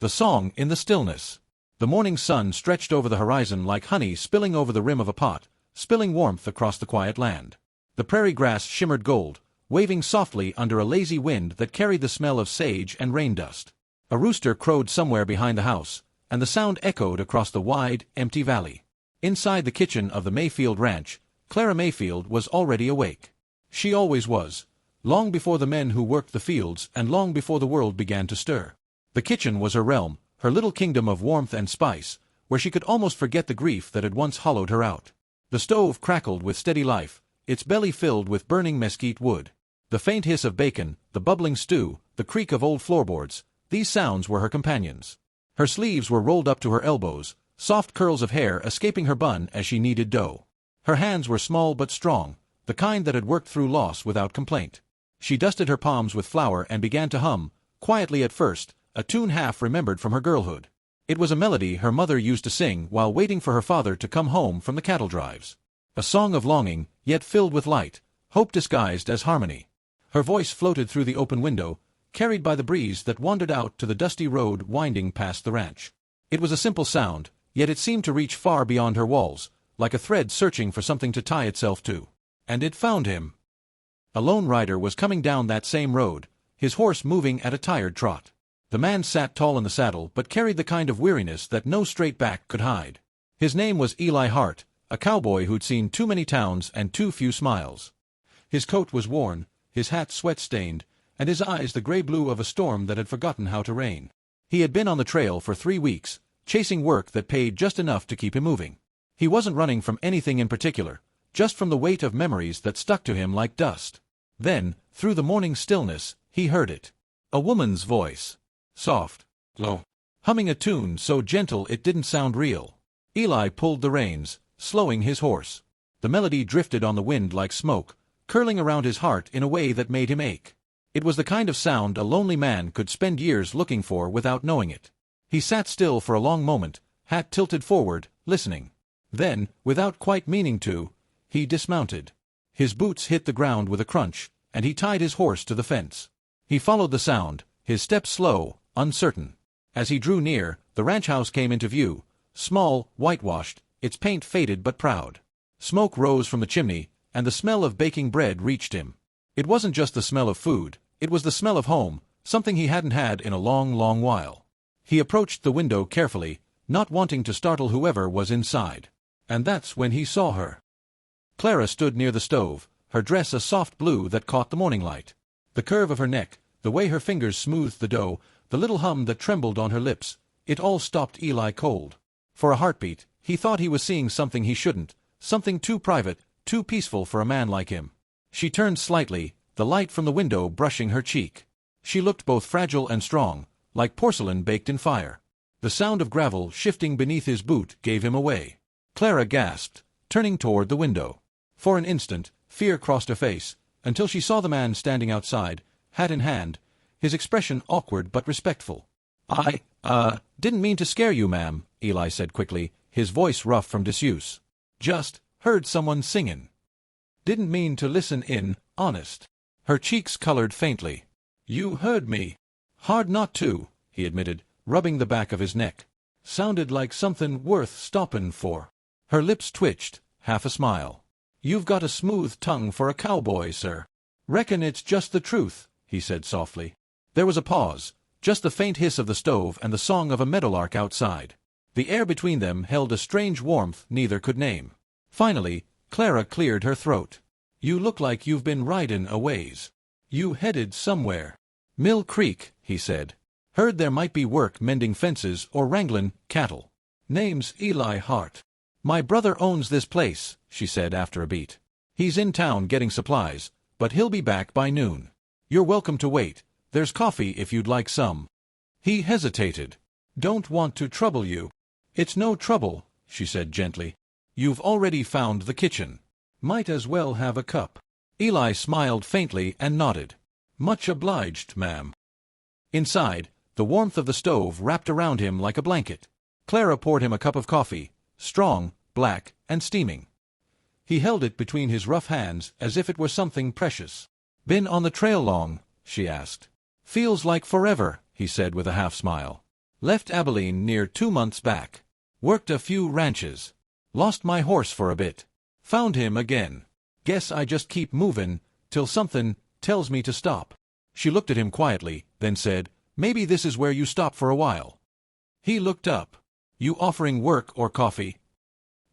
The song in the stillness. The morning sun stretched over the horizon like honey spilling over the rim of a pot, spilling warmth across the quiet land. The prairie grass shimmered gold, waving softly under a lazy wind that carried the smell of sage and rain dust. A rooster crowed somewhere behind the house, and the sound echoed across the wide, empty valley. Inside the kitchen of the Mayfield ranch, Clara Mayfield was already awake. She always was, long before the men who worked the fields and long before the world began to stir. The kitchen was her realm, her little kingdom of warmth and spice, where she could almost forget the grief that had once hollowed her out. The stove crackled with steady life, its belly filled with burning mesquite wood. The faint hiss of bacon, the bubbling stew, the creak of old floorboards, these sounds were her companions. Her sleeves were rolled up to her elbows, soft curls of hair escaping her bun as she kneaded dough. Her hands were small but strong, the kind that had worked through loss without complaint. She dusted her palms with flour and began to hum, quietly at first, a tune half remembered from her girlhood. It was a melody her mother used to sing while waiting for her father to come home from the cattle drives. A song of longing, yet filled with light, hope disguised as harmony. Her voice floated through the open window, carried by the breeze that wandered out to the dusty road winding past the ranch. It was a simple sound, yet it seemed to reach far beyond her walls, like a thread searching for something to tie itself to. And it found him. A lone rider was coming down that same road, his horse moving at a tired trot. The man sat tall in the saddle but carried the kind of weariness that no straight back could hide. His name was Eli Hart, a cowboy who'd seen too many towns and too few smiles. His coat was worn, his hat sweat-stained, and his eyes the gray-blue of a storm that had forgotten how to rain. He had been on the trail for 3 weeks, chasing work that paid just enough to keep him moving. He wasn't running from anything in particular, just from the weight of memories that stuck to him like dust. Then, through the morning stillness, he heard it. A woman's voice. Soft, low, humming a tune so gentle it didn't sound real. Eli pulled the reins, slowing his horse. The melody drifted on the wind like smoke, curling around his heart in a way that made him ache. It was the kind of sound a lonely man could spend years looking for without knowing it. He sat still for a long moment, hat tilted forward, listening. Then, without quite meaning to, he dismounted. His boots hit the ground with a crunch, and he tied his horse to the fence. He followed the sound, his steps slow, uncertain. As he drew near, the ranch house came into view, small, whitewashed, its paint faded but proud. Smoke rose from the chimney, and the smell of baking bread reached him. It wasn't just the smell of food, it was the smell of home, something he hadn't had in a long, long while. He approached the window carefully, not wanting to startle whoever was inside. And that's when he saw her. Clara stood near the stove, her dress a soft blue that caught the morning light. The curve of her neck, the way her fingers smoothed the dough, the little hum that trembled on her lips, it all stopped Eli cold. For a heartbeat, he thought he was seeing something he shouldn't, something too private, too peaceful for a man like him. She turned slightly, the light from the window brushing her cheek. She looked both fragile and strong, like porcelain baked in fire. The sound of gravel shifting beneath his boot gave him away. Clara gasped, turning toward the window. For an instant, fear crossed her face, until she saw the man standing outside, hat in hand, his expression awkward but respectful. "I didn't mean to scare you, ma'am," Eli said quickly, his voice rough from disuse. "Just heard someone singin'. Didn't mean to listen in, honest." Her cheeks colored faintly. "You heard me." "Hard not to," he admitted, rubbing the back of his neck. "Sounded like something worth stoppin' for." Her lips twitched, half a smile. "You've got a smooth tongue for a cowboy, sir." "Reckon it's just the truth," he said softly. There was a pause, just the faint hiss of the stove and the song of a meadowlark outside. The air between them held a strange warmth neither could name. Finally, Clara cleared her throat. "You look like you've been ridin' a ways. You headed somewhere." "Mill Creek," he said. "Heard there might be work mending fences or wranglin' cattle." "Name's Eli Hart. My brother owns this place," she said after a beat. "He's in town getting supplies, but he'll be back by noon. You're welcome to wait. There's coffee if you'd like some." He hesitated. "Don't want to trouble you." "It's no trouble," she said gently. "You've already found the kitchen. Might as well have a cup." Eli smiled faintly and nodded. "Much obliged, ma'am." Inside, the warmth of the stove wrapped around him like a blanket. Clara poured him a cup of coffee, strong, black, and steaming. He held it between his rough hands as if it were something precious. "Been on the trail long?" she asked. "Feels like forever," he said with a half-smile. Left Abilene near 2 months back. Worked a few ranches. Lost my horse for a bit. Found him again. Guess I just keep movin' till something tells me to stop." She looked at him quietly, then said, "Maybe this is where you stop for a while." He looked up. "You offering work or coffee?"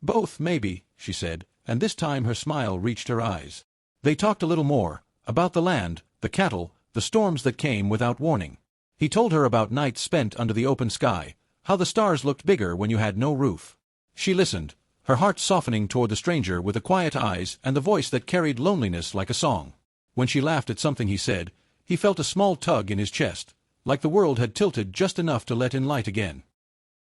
"Both, maybe," she said, and this time her smile reached her eyes. They talked a little more, about the land, the cattle, the storms that came without warning. He told her about nights spent under the open sky, how the stars looked bigger when you had no roof. She listened, her heart softening toward the stranger with the quiet eyes and the voice that carried loneliness like a song. When she laughed at something he said, he felt a small tug in his chest, like the world had tilted just enough to let in light again.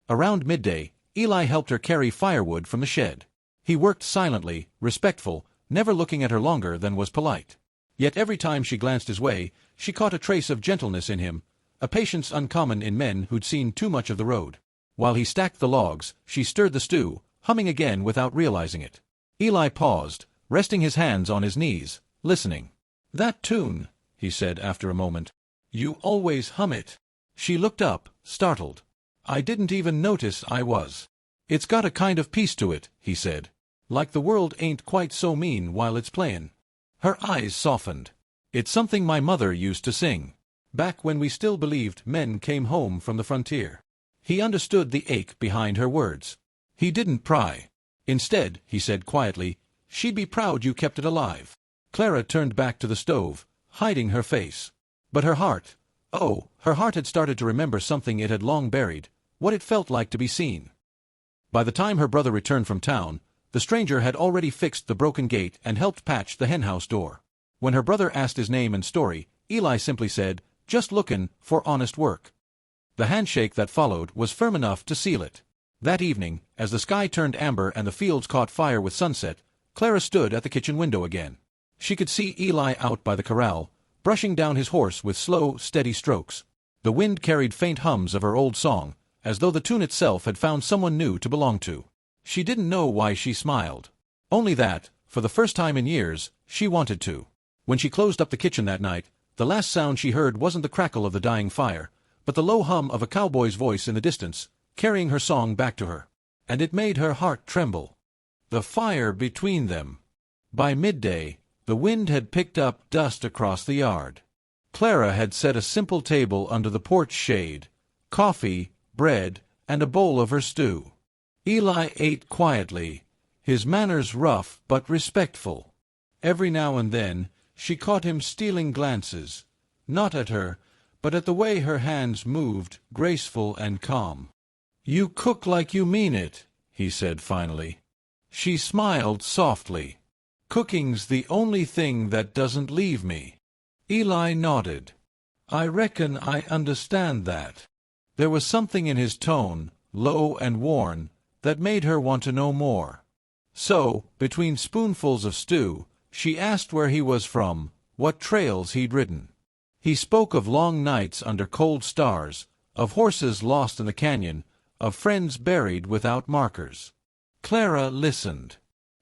Around midday, Eli helped her carry firewood from the shed. He worked silently, respectful, never looking at her longer than was polite. Yet every time she glanced his way, she caught a trace of gentleness in him, a patience uncommon in men who'd seen too much of the road. While he stacked the logs, she stirred the stew, humming again without realizing it. Eli paused, resting his hands on his knees, listening. "That tune," he said after a moment. "You always hum it." She looked up, startled. "I didn't even notice I was." "It's got a kind of peace to it," he said. "Like the world ain't quite so mean while it's playin'." Her eyes softened. "It's something my mother used to sing, back when we still believed men came home from the frontier." He understood the ache behind her words. He didn't pry. "Instead," he said quietly, "she'd be proud you kept it alive." Clara turned back to the stove, hiding her face. But her heart, her heart had started to remember something it had long buried, what it felt like to be seen. By the time her brother returned from town, the stranger had already fixed the broken gate and helped patch the henhouse door. When her brother asked his name and story, Eli simply said, "Just lookin' for honest work." The handshake that followed was firm enough to seal it. That evening, as the sky turned amber and the fields caught fire with sunset, Clara stood at the kitchen window again. She could see Eli out by the corral, brushing down his horse with slow, steady strokes. The wind carried faint hums of her old song, as though the tune itself had found someone new to belong to. She didn't know why she smiled. Only that, for the first time in years, she wanted to. When she closed up the kitchen that night, the last sound she heard wasn't the crackle of the dying fire, but the low hum of a cowboy's voice in the distance, carrying her song back to her. And it made her heart tremble. The fire between them. By midday, the wind had picked up dust across the yard. Clara had set a simple table under the porch shade, coffee, bread, and a bowl of her stew. Eli ate quietly, his manners rough but respectful. Every now and then, she caught him stealing glances, not at her, but at the way her hands moved, graceful and calm. "You cook like you mean it," he said finally. She smiled softly. "Cooking's the only thing that doesn't leave me." Eli nodded. "I reckon I understand that." There was something in his tone, low and worn, that made her want to know more. So, between spoonfuls of stew, she asked where he was from, what trails he'd ridden. He spoke of long nights under cold stars, of horses lost in the canyon, of friends buried without markers. Clara listened.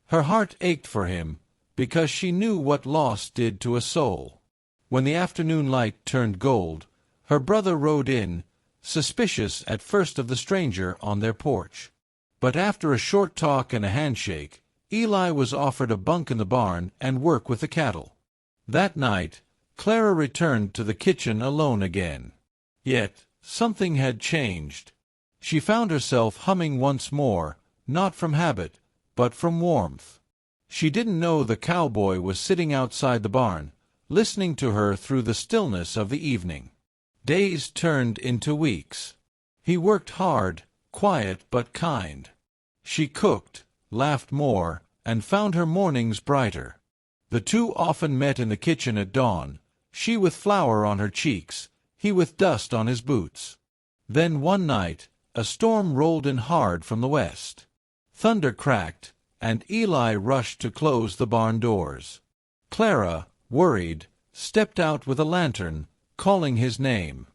Her heart ached for him, because she knew what loss did to a soul. When the afternoon light turned gold, her brother rode in, suspicious at first of the stranger on their porch. But after a short talk and a handshake, Eli was offered a bunk in the barn and work with the cattle. That night, Clara returned to the kitchen alone again. Yet, something had changed. She found herself humming once more, not from habit, but from warmth. She didn't know the cowboy was sitting outside the barn, listening to her through the stillness of the evening. Days turned into weeks. He worked hard, quiet but kind. She cooked, laughed more, and found her mornings brighter. The two often met in the kitchen at dawn, she with flour on her cheeks, he with dust on his boots. Then one night, a storm rolled in hard from the west. Thunder cracked, and Eli rushed to close the barn doors. Clara, worried, stepped out with a lantern, calling his name.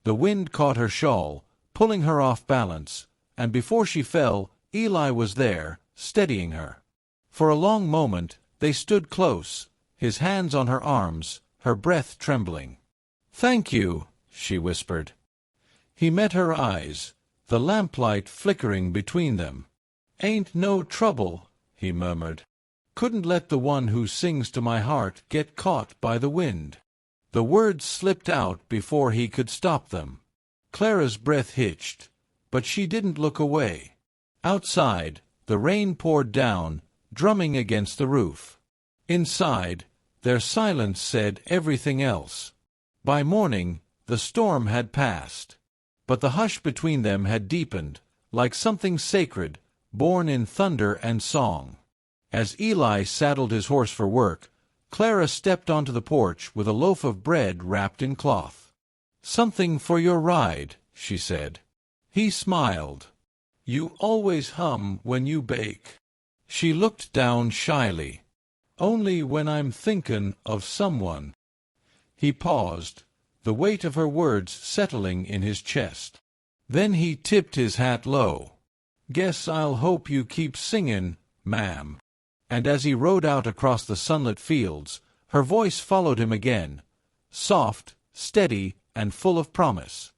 The wind caught her shawl, pulling her off balance, and before she fell, Eli was there, steadying her. For a long moment, they stood close, his hands on her arms, her breath trembling. "Thank you," she whispered. He met her eyes, the lamplight flickering between them. "Ain't no trouble," he murmured. "Couldn't let the one who sings to my heart get caught by the wind." The words slipped out before he could stop them. Clara's breath hitched, but she didn't look away. Outside, the rain poured down, drumming against the roof. Inside, their silence said everything else. By morning, the storm had passed, but the hush between them had deepened, like something sacred, born in thunder and song. As Eli saddled his horse for work, Clara stepped onto the porch with a loaf of bread wrapped in cloth. "Something for your ride," she said. He smiled. "You always hum when you bake." She looked down shyly. "Only when I'm thinkin' of someone." He paused, the weight of her words settling in his chest. Then he tipped his hat low. "Guess I'll hope you keep singin', ma'am." And as he rode out across the sunlit fields, her voice followed him again, soft, steady, and full of promise.